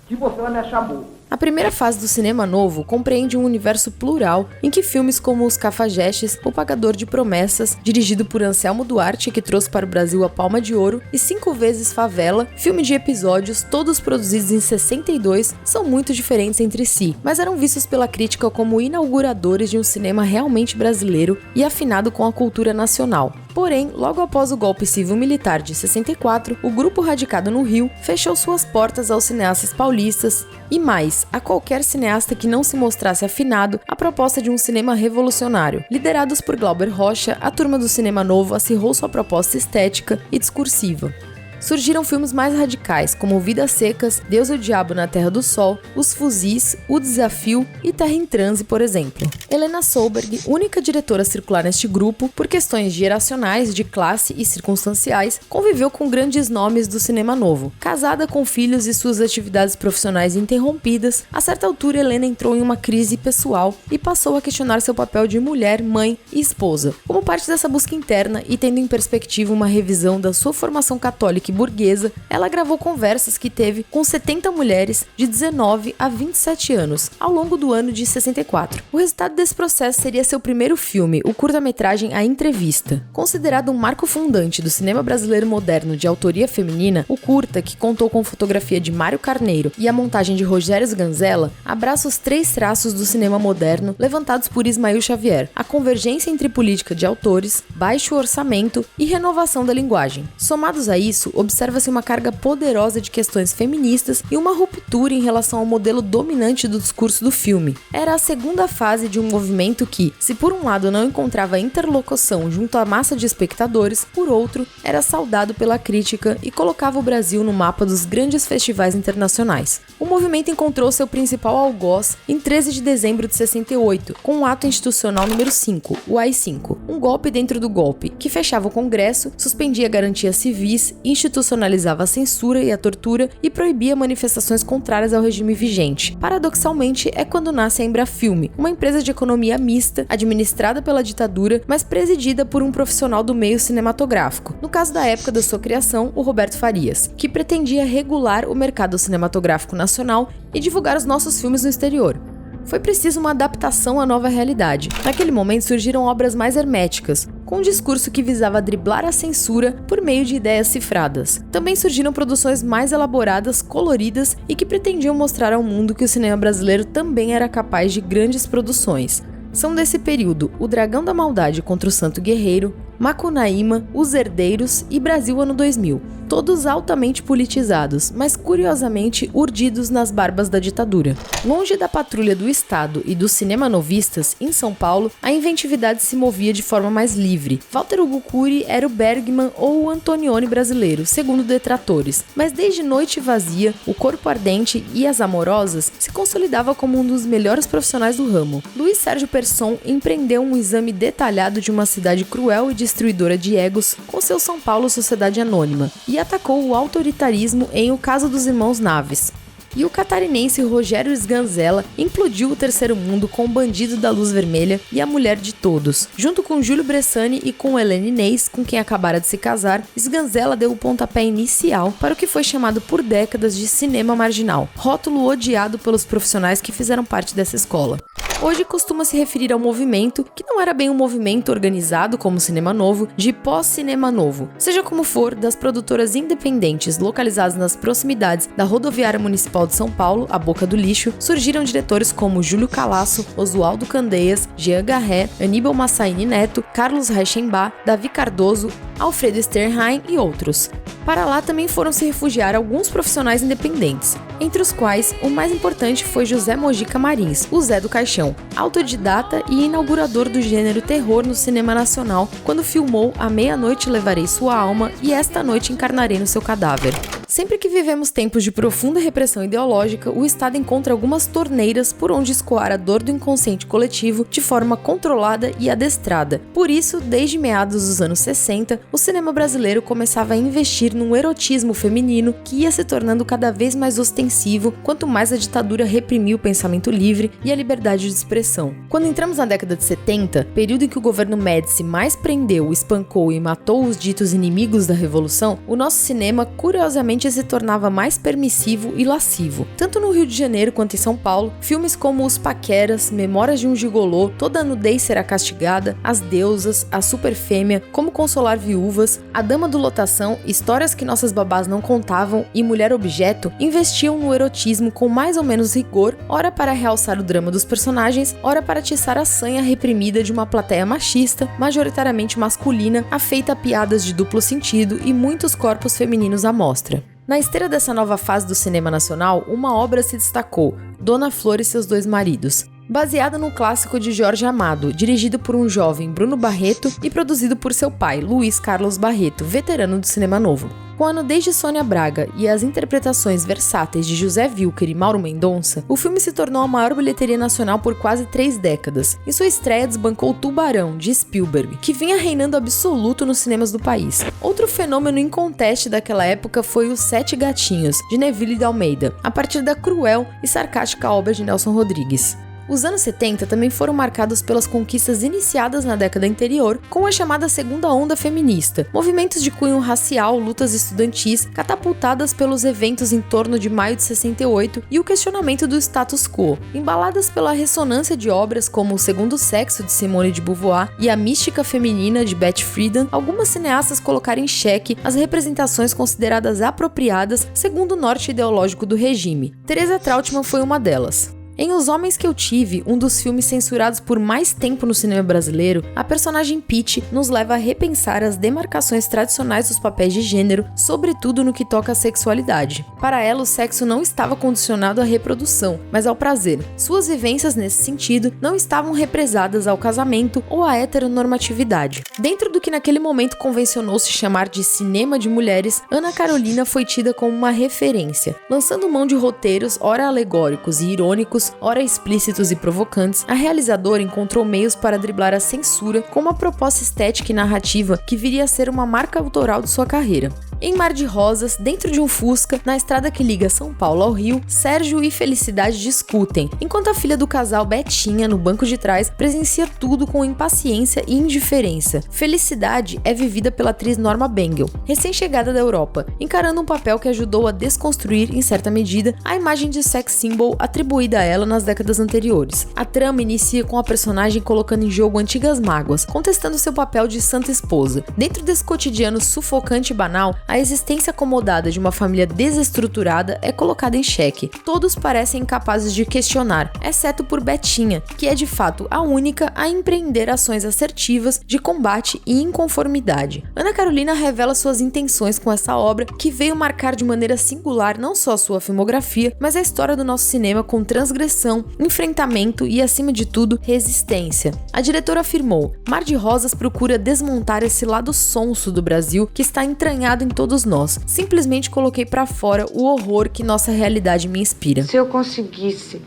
que você vai me achar burro. A primeira fase do cinema novo compreende um universo plural em que filmes como Os Cafajestes, O Pagador de Promessas, dirigido por Anselmo Duarte, que trouxe para o Brasil a Palma de Ouro, e 5 vezes Favela, filme de episódios, todos produzidos em 62, são muito diferentes entre si, mas eram vistos pela crítica como inauguradores de um cinema realmente brasileiro e afinado com a cultura nacional. Porém, logo após o golpe civil-militar de 64, o grupo radicado no Rio fechou suas portas aos cineastas paulistas e mais, a qualquer cineasta que não se mostrasse afinado à proposta de um cinema revolucionário. Liderados por Glauber Rocha, a turma do cinema novo acirrou sua proposta estética e discursiva. Surgiram filmes mais radicais, como Vidas Secas, Deus e o Diabo na Terra do Sol, Os Fuzis, O Desafio e Terra em Transe, por exemplo. Helena Solberg, única diretora a circular neste grupo, por questões geracionais, de classe e circunstanciais, conviveu com grandes nomes do cinema novo. Casada com filhos e suas atividades profissionais interrompidas, a certa altura Helena entrou em uma crise pessoal e passou a questionar seu papel de mulher, mãe e esposa. Como parte dessa busca interna e tendo em perspectiva uma revisão da sua formação católica burguesa, ela gravou conversas que teve com 70 mulheres de 19 a 27 anos, ao longo do ano de 64. O resultado desse processo seria seu primeiro filme, o curta-metragem A Entrevista. Considerado um marco fundante do cinema brasileiro moderno de autoria feminina, o curta, que contou com fotografia de Mário Carneiro e a montagem de Rogério Sganzella, abraça os 3 traços do cinema moderno levantados por Ismael Xavier: a convergência entre política de autores, baixo orçamento e renovação da linguagem. Somados a isso, observa-se uma carga poderosa de questões feministas e uma ruptura em relação ao modelo dominante do discurso do filme. Era a segunda fase de um movimento que, se por um lado não encontrava interlocução junto à massa de espectadores, por outro, era saudado pela crítica e colocava o Brasil no mapa dos grandes festivais internacionais. O movimento encontrou seu principal algoz em 13 de dezembro de 68, com o ato institucional número 5, o AI-5, um golpe dentro do golpe, que fechava o Congresso, suspendia garantias civis, institucionalizava a censura e a tortura e proibia manifestações contrárias ao regime vigente. Paradoxalmente, é quando nasce a Embrafilme, uma empresa de economia mista, administrada pela ditadura, mas presidida por um profissional do meio cinematográfico. No caso da época da sua criação, o Roberto Farias, que pretendia regular o mercado cinematográfico nacional e divulgar os nossos filmes no exterior. Foi preciso uma adaptação à nova realidade. Naquele momento surgiram obras mais herméticas, com um discurso que visava driblar a censura por meio de ideias cifradas. Também surgiram produções mais elaboradas, coloridas e que pretendiam mostrar ao mundo que o cinema brasileiro também era capaz de grandes produções. São desse período O Dragão da Maldade contra o Santo Guerreiro, Macunaíma, Os Herdeiros e Brasil Ano 2000, todos altamente politizados, mas curiosamente urdidos nas barbas da ditadura. Longe da patrulha do Estado e dos cinema novistas, em São Paulo, a inventividade se movia de forma mais livre. Walter Hugo Cury era o Bergman ou o Antonioni brasileiro, segundo detratores, mas desde Noite Vazia, O Corpo Ardente e As Amorosas se consolidava como um dos melhores profissionais do ramo. Luiz Sérgio Persson empreendeu um exame detalhado de uma cidade cruel e destruidora de egos com seu São Paulo Sociedade Anônima e atacou o autoritarismo em O Caso dos Irmãos Naves. E o catarinense Rogério Sganzella implodiu o terceiro mundo com O Bandido da Luz Vermelha e A Mulher de Todos. Junto com Júlio Bressani e com Helena Inês, com quem acabara de se casar, Sganzella deu o pontapé inicial para o que foi chamado por décadas de cinema marginal, rótulo odiado pelos profissionais que fizeram parte dessa escola. Hoje costuma se referir ao movimento, que não era bem um movimento organizado como o Cinema Novo, de pós-cinema novo. Seja como for, das produtoras independentes localizadas nas proximidades da Rodoviária Municipal de São Paulo, a Boca do Lixo, surgiram diretores como Júlio Calasso, Oswaldo Candeias, Jean Garré, Aníbal Massaini Neto, Carlos Reichenbach, Davi Cardoso, Alfredo Sternheim e outros. Para lá também foram se refugiar alguns profissionais independentes, entre os quais o mais importante foi José Mojica Marins, o Zé do Caixão, autodidata e inaugurador do gênero terror no cinema nacional, quando filmou A Meia-Noite Levarei Sua Alma e Esta Noite Encarnarei no Seu Cadáver. Sempre que vivemos tempos de profunda repressão ideológica, o Estado encontra algumas torneiras por onde escoar a dor do inconsciente coletivo de forma controlada e adestrada. Por isso, desde meados dos anos 60, o cinema brasileiro começava a investir num erotismo feminino que ia se tornando cada vez mais ostensivo quanto mais a ditadura reprimia o pensamento livre e a liberdade de expressão. Quando entramos na década de 70, período em que o governo Médici mais prendeu, espancou e matou os ditos inimigos da Revolução, o nosso cinema, curiosamente, se tornava mais permissivo e lascivo. Tanto no Rio de Janeiro quanto em São Paulo, filmes como Os Paqueras, Memórias de um Gigolô, Toda Nudez Será Castigada, As Deusas, A Superfêmea, Como Consolar Viúvas, A Dama do Lotação, Histórias que Nossas Babás Não Contavam e Mulher Objeto investiam no erotismo com mais ou menos rigor, ora para realçar o drama dos personagens, ora para atiçar a sanha reprimida de uma plateia machista, majoritariamente masculina, afeita a piadas de duplo sentido e muitos corpos femininos à mostra. Na esteira dessa nova fase do cinema nacional, uma obra se destacou, Dona Flor e Seus Dois Maridos, baseada no clássico de Jorge Amado, dirigido por um jovem Bruno Barreto e produzido por seu pai, Luiz Carlos Barreto, veterano do cinema novo. Com a nudez de Sônia Braga e as interpretações versáteis de José Wilker e Mauro Mendonça, o filme se tornou a maior bilheteria nacional por quase 3 décadas. Em sua estreia desbancou Tubarão, de Spielberg, que vinha reinando absoluto nos cinemas do país. Outro fenômeno inconteste daquela época foi Os Sete Gatinhos, de Neville de Almeida, a partir da cruel e sarcástica obra de Nelson Rodrigues. Os anos 70 também foram marcados pelas conquistas iniciadas na década anterior com a chamada segunda onda feminista, movimentos de cunho racial, lutas estudantis, catapultadas pelos eventos em torno de maio de 68 e o questionamento do status quo, embaladas pela ressonância de obras como O Segundo Sexo, de Simone de Beauvoir, e A Mística Feminina, de Beth Friedan. Algumas cineastas colocaram em xeque as representações consideradas apropriadas segundo o norte ideológico do regime. Teresa Trautmann foi uma delas. Em Os Homens que Eu Tive, um dos filmes censurados por mais tempo no cinema brasileiro, a personagem Pitty nos leva a repensar as demarcações tradicionais dos papéis de gênero, sobretudo no que toca à sexualidade. Para ela, o sexo não estava condicionado à reprodução, mas ao prazer. Suas vivências nesse sentido não estavam represadas ao casamento ou à heteronormatividade. Dentro do que naquele momento convencionou-se chamar de cinema de mulheres, Ana Carolina foi tida como uma referência, lançando mão de roteiros ora alegóricos e irônicos, ora explícitos e provocantes. A realizadora encontrou meios para driblar a censura com uma proposta estética e narrativa que viria a ser uma marca autoral de sua carreira. Em Mar de Rosas, dentro de um Fusca, na estrada que liga São Paulo ao Rio, Sérgio e Felicidade discutem, enquanto a filha do casal, Betinha, no banco de trás, presencia tudo com impaciência e indiferença. Felicidade é vivida pela atriz Norma Bengel, recém-chegada da Europa, encarando um papel que ajudou a desconstruir, em certa medida, a imagem de sex symbol atribuída a ela nas décadas anteriores. A trama inicia com a personagem colocando em jogo antigas mágoas, contestando seu papel de santa esposa. Dentro desse cotidiano sufocante e banal, a existência acomodada de uma família desestruturada é colocada em xeque. Todos parecem incapazes de questionar, exceto por Betinha, que é de fato a única a empreender ações assertivas de combate e inconformidade. Ana Carolina revela suas intenções com essa obra, que veio marcar de maneira singular não só sua filmografia, mas a história do nosso cinema com transgressão, enfrentamento e, acima de tudo, resistência. A diretora afirmou: Mar de Rosas procura desmontar esse lado sonso do Brasil que está entranhado em todos nós. Simplesmente coloquei pra fora o horror que nossa realidade me inspira. Se eu conseguisse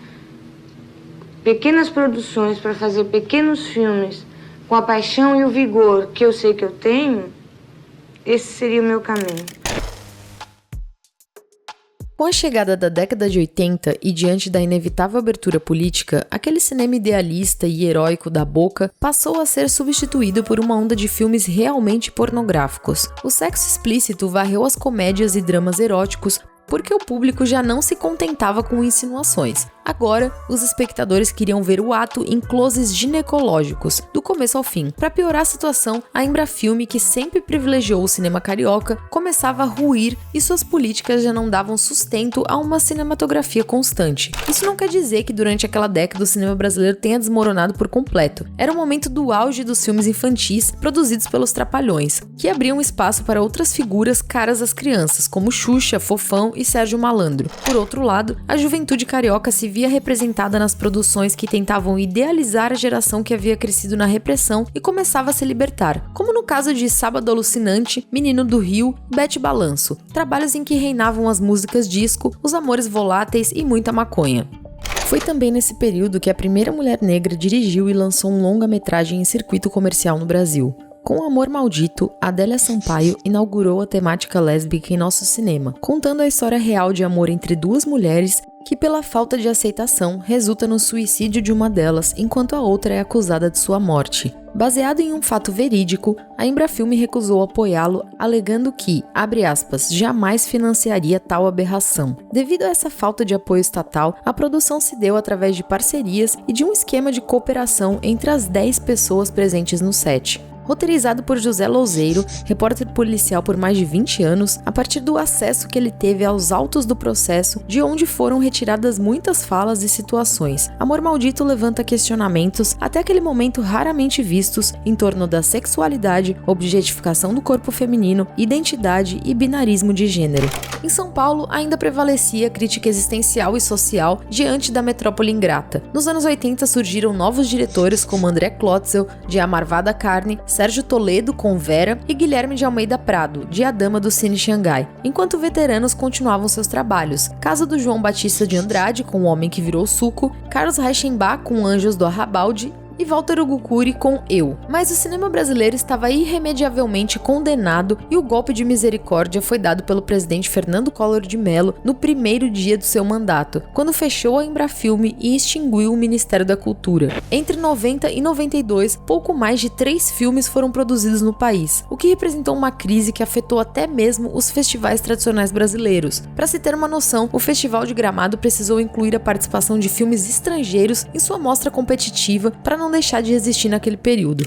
pequenas produções para fazer pequenos filmes com a paixão e o vigor que eu sei que eu tenho, esse seria o meu caminho. Com a chegada da década de 80 e diante da inevitável abertura política, aquele cinema idealista e heróico da Boca passou a ser substituído por uma onda de filmes realmente pornográficos. O sexo explícito varreu as comédias e dramas eróticos porque o público já não se contentava com insinuações. Agora, os espectadores queriam ver o ato em closes ginecológicos, do começo ao fim. Para piorar a situação, a Embrafilme, que sempre privilegiou o cinema carioca, começava a ruir e suas políticas já não davam sustento a uma cinematografia constante. Isso não quer dizer que durante aquela década o cinema brasileiro tenha desmoronado por completo. Era o momento do auge dos filmes infantis produzidos pelos Trapalhões, que abriam espaço para outras figuras caras às crianças, como Xuxa, Fofão e Sérgio Malandro. Por outro lado, a juventude carioca se via representada nas produções que tentavam idealizar a geração que havia crescido na repressão e começava a se libertar, como no caso de Sábado Alucinante, Menino do Rio, Bete Balanço, trabalhos em que reinavam as músicas disco, os amores voláteis e muita maconha. Foi também nesse período que a primeira mulher negra dirigiu e lançou um longa-metragem em circuito comercial no Brasil. Com Amor Maldito, Adélia Sampaio inaugurou a temática lésbica em nosso cinema, contando a história real de amor entre duas mulheres que, pela falta de aceitação, resulta no suicídio de uma delas, enquanto a outra é acusada de sua morte. Baseado em um fato verídico, a Embrafilme recusou apoiá-lo, alegando que, abre aspas, jamais financiaria tal aberração. Devido a essa falta de apoio estatal, a produção se deu através de parcerias e de um esquema de cooperação entre as 10 pessoas presentes no set. Roteirizado por José Louzeiro, repórter policial por mais de 20 anos, a partir do acesso que ele teve aos autos do processo, de onde foram retiradas muitas falas e situações. Amor Maldito levanta questionamentos, até aquele momento raramente vistos, em torno da sexualidade, objetificação do corpo feminino, identidade e binarismo de gênero. Em São Paulo, ainda prevalecia a crítica existencial e social diante da metrópole ingrata. Nos anos 80 surgiram novos diretores como André Klotzel, de A Marvada Carne, Sérgio Toledo, com Vera, e Guilherme de Almeida Prado, de A Dama do Cine Xangai, enquanto veteranos continuavam seus trabalhos. Caso do João Batista de Andrade, com O Homem que Virou Suco, Carlos Reichenbach, com Anjos do Arrabalde, e Walter Hugo Cury com Eu. Mas o cinema brasileiro estava irremediavelmente condenado e o golpe de misericórdia foi dado pelo presidente Fernando Collor de Mello no primeiro dia do seu mandato, quando fechou a Embrafilme e extinguiu o Ministério da Cultura. Entre 90 e 92, pouco mais de 3 filmes foram produzidos no país, o que representou uma crise que afetou até mesmo os festivais tradicionais brasileiros. Para se ter uma noção, o Festival de Gramado precisou incluir a participação de filmes estrangeiros em sua mostra competitiva para não deixar de existir naquele período.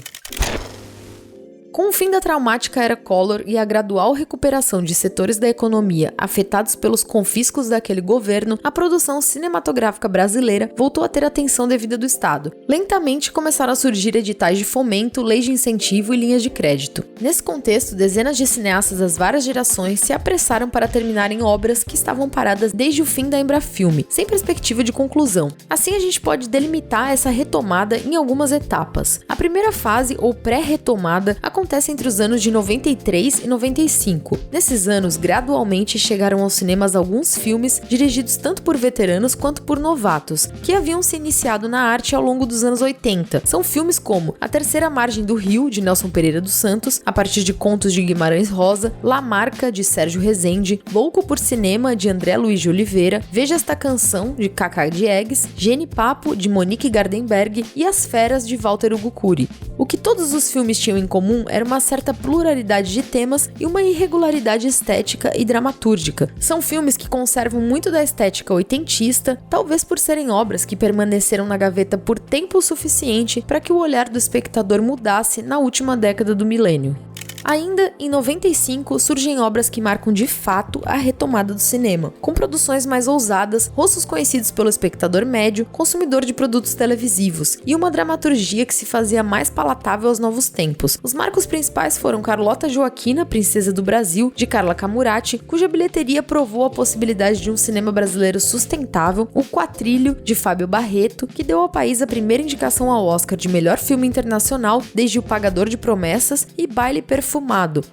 Com o fim da traumática era Collor e a gradual recuperação de setores da economia afetados pelos confiscos daquele governo, a produção cinematográfica brasileira voltou a ter atenção devida do Estado. Lentamente começaram a surgir editais de fomento, leis de incentivo e linhas de crédito. Nesse contexto, dezenas de cineastas das várias gerações se apressaram para terminarem obras que estavam paradas desde o fim da Embrafilme, sem perspectiva de conclusão. Assim, a gente pode delimitar essa retomada em algumas etapas. A primeira fase, ou pré-retomada, acontece entre os anos de 93 e 95. Nesses anos, gradualmente chegaram aos cinemas alguns filmes dirigidos tanto por veteranos quanto por novatos, que haviam se iniciado na arte ao longo dos anos 80. São filmes como A Terceira Margem do Rio, de Nelson Pereira dos Santos, a partir de contos de Guimarães Rosa, La Marca, de Sérgio Rezende, Louco por Cinema, de André Luiz de Oliveira, Veja Esta Canção, de Cacá Diegues, Gene Papo, de Monique Gardenberg e As Feras, de Walter Hugo Cury. O que todos os filmes tinham em comum era uma certa pluralidade de temas e uma irregularidade estética e dramatúrgica. São filmes que conservam muito da estética oitentista, talvez por serem obras que permaneceram na gaveta por tempo suficiente para que o olhar do espectador mudasse na última década do milênio. Ainda em 95 surgem obras que marcam de fato a retomada do cinema, com produções mais ousadas, rostos conhecidos pelo espectador médio, consumidor de produtos televisivos, e uma dramaturgia que se fazia mais palatável aos novos tempos. Os marcos principais foram Carlota Joaquina, Princesa do Brasil, de Carla Camurati, cuja bilheteria provou a possibilidade de um cinema brasileiro sustentável, O Quatrilho, de Fábio Barreto, que deu ao país a primeira indicação ao Oscar de melhor filme internacional desde O Pagador de Promessas, e Baile Perfumado,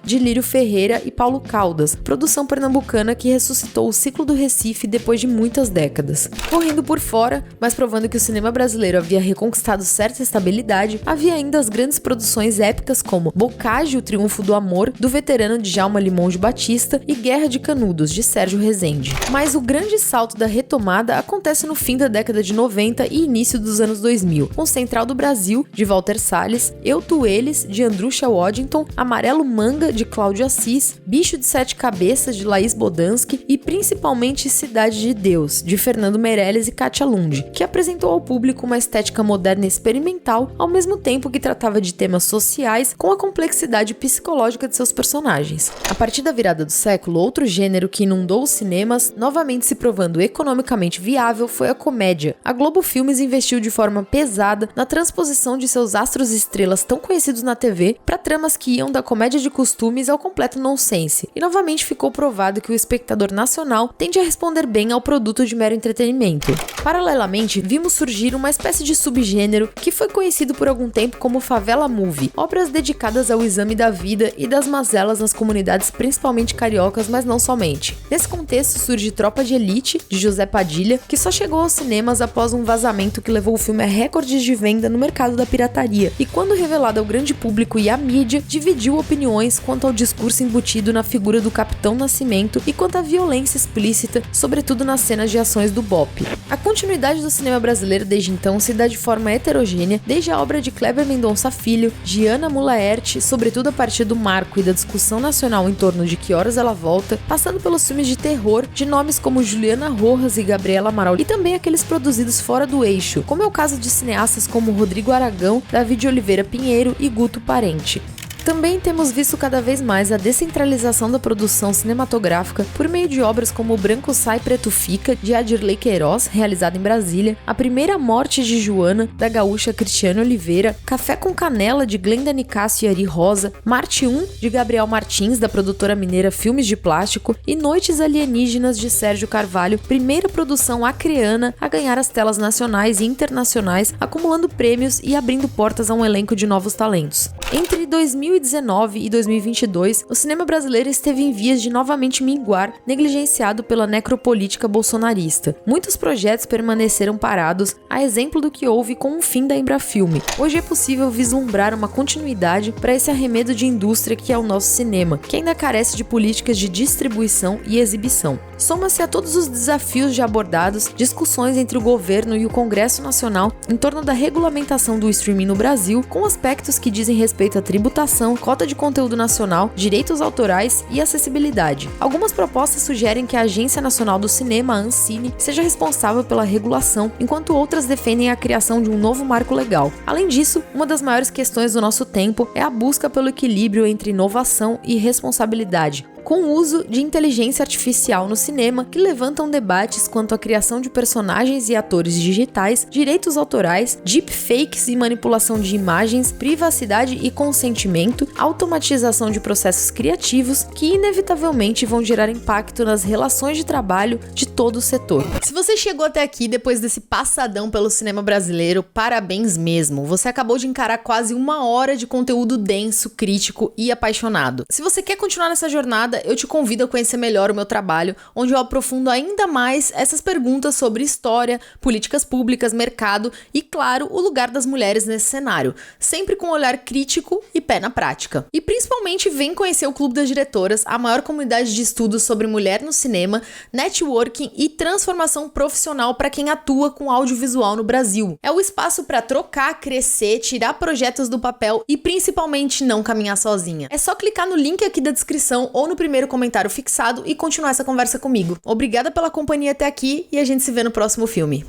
de Lírio Ferreira e Paulo Caldas, produção pernambucana que ressuscitou o ciclo do Recife depois de muitas décadas. Correndo por fora, mas provando que o cinema brasileiro havia reconquistado certa estabilidade, havia ainda as grandes produções épicas como Bocage, O Triunfo do Amor, do veterano Djalma Limonge Batista, e Guerra de Canudos, de Sérgio Rezende. Mas o grande salto da retomada acontece no fim da década de 90 e início dos anos 2000, com Central do Brasil, de Walter Salles, Eu, Tu, Eles, de Andrusha Waddington, A Maré Amarelo Manga, de Cláudio Assis, Bicho de Sete Cabeças, de Laís Bodansky e principalmente Cidade de Deus, de Fernando Meirelles e Kátia Lund, que apresentou ao público uma estética moderna e experimental, ao mesmo tempo que tratava de temas sociais com a complexidade psicológica de seus personagens. A partir da virada do século, outro gênero que inundou os cinemas, novamente se provando economicamente viável, foi a comédia. A Globo Filmes investiu de forma pesada na transposição de seus astros e estrelas tão conhecidos na TV para tramas que iam da comédia de costumes ao completo nonsense, e novamente ficou provado que o espectador nacional tende a responder bem ao produto de mero entretenimento. Paralelamente, vimos surgir uma espécie de subgênero que foi conhecido por algum tempo como Favela Movie, obras dedicadas ao exame da vida e das mazelas nas comunidades principalmente cariocas, mas não somente. Nesse contexto surge Tropa de Elite, de José Padilha, que só chegou aos cinemas após um vazamento que levou o filme a recordes de venda no mercado da pirataria, e quando revelado ao grande público e à mídia, dividiu opiniões quanto ao discurso embutido na figura do Capitão Nascimento e quanto à violência explícita, sobretudo nas cenas de ações do BOPE. A continuidade do cinema brasileiro desde então se dá de forma heterogênea, desde a obra de Kleber Mendonça Filho, de Ana Mulaerte, sobretudo a partir do marco e da discussão nacional em torno de Que Horas Ela Volta, passando pelos filmes de terror de nomes como Juliana Rojas e Gabriela Amaral, e também aqueles produzidos fora do eixo, como é o caso de cineastas como Rodrigo Aragão, Davi de Oliveira Pinheiro e Guto Parente. Também temos visto cada vez mais a descentralização da produção cinematográfica por meio de obras como Branco Sai, Preto Fica, de Adirley Queiroz, realizada em Brasília, A Primeira Morte de Joana, da gaúcha Cristiane Oliveira, Café com Canela, de Glenda Nicásio e Ari Rosa, Marte 1, de Gabriel Martins, da produtora mineira Filmes de Plástico, e Noites Alienígenas, de Sérgio Carvalho, primeira produção acreana a ganhar as telas nacionais e internacionais, acumulando prêmios e abrindo portas a um elenco de novos talentos. Entre 2019 e 2022, o cinema brasileiro esteve em vias de novamente minguar, negligenciado pela necropolítica bolsonarista. Muitos projetos permaneceram parados, a exemplo do que houve com o fim da Embrafilme. Hoje é possível vislumbrar uma continuidade para esse arremedo de indústria que é o nosso cinema, que ainda carece de políticas de distribuição e exibição. Soma-se a todos os desafios já abordados, discussões entre o governo e o Congresso Nacional em torno da regulamentação do streaming no Brasil, com aspectos que dizem respeito à tributação, cota de conteúdo nacional, direitos autorais e acessibilidade. Algumas propostas sugerem que a Agência Nacional do Cinema, a Ancine, seja responsável pela regulação, enquanto outras defendem a criação de um novo marco legal. Além disso, uma das maiores questões do nosso tempo é a busca pelo equilíbrio entre inovação e responsabilidade, com o uso de inteligência artificial no cinema, que levantam debates quanto à criação de personagens e atores digitais, direitos autorais, deepfakes e manipulação de imagens, privacidade e consentimento, automatização de processos criativos, que inevitavelmente vão gerar impacto nas relações de trabalho de todo o setor. Se você chegou até aqui depois desse passadão pelo cinema brasileiro, parabéns mesmo! Você acabou de encarar quase 1 hora de conteúdo denso, crítico e apaixonado. Se você quer continuar nessa jornada, eu te convido a conhecer melhor o meu trabalho, onde eu aprofundo ainda mais essas perguntas sobre história, políticas públicas, mercado e, claro, o lugar das mulheres nesse cenário, sempre com um olhar crítico e pé na prática. E principalmente vem conhecer o Clube das Diretoras, a maior comunidade de estudos sobre mulher no cinema, networking e transformação profissional para quem atua com audiovisual no Brasil. É o espaço para trocar, crescer, tirar projetos do papel e principalmente não caminhar sozinha. É só clicar no link aqui da descrição ou no primeiro comentário fixado e continuar essa conversa comigo. Obrigada pela companhia até aqui e a gente se vê no próximo filme.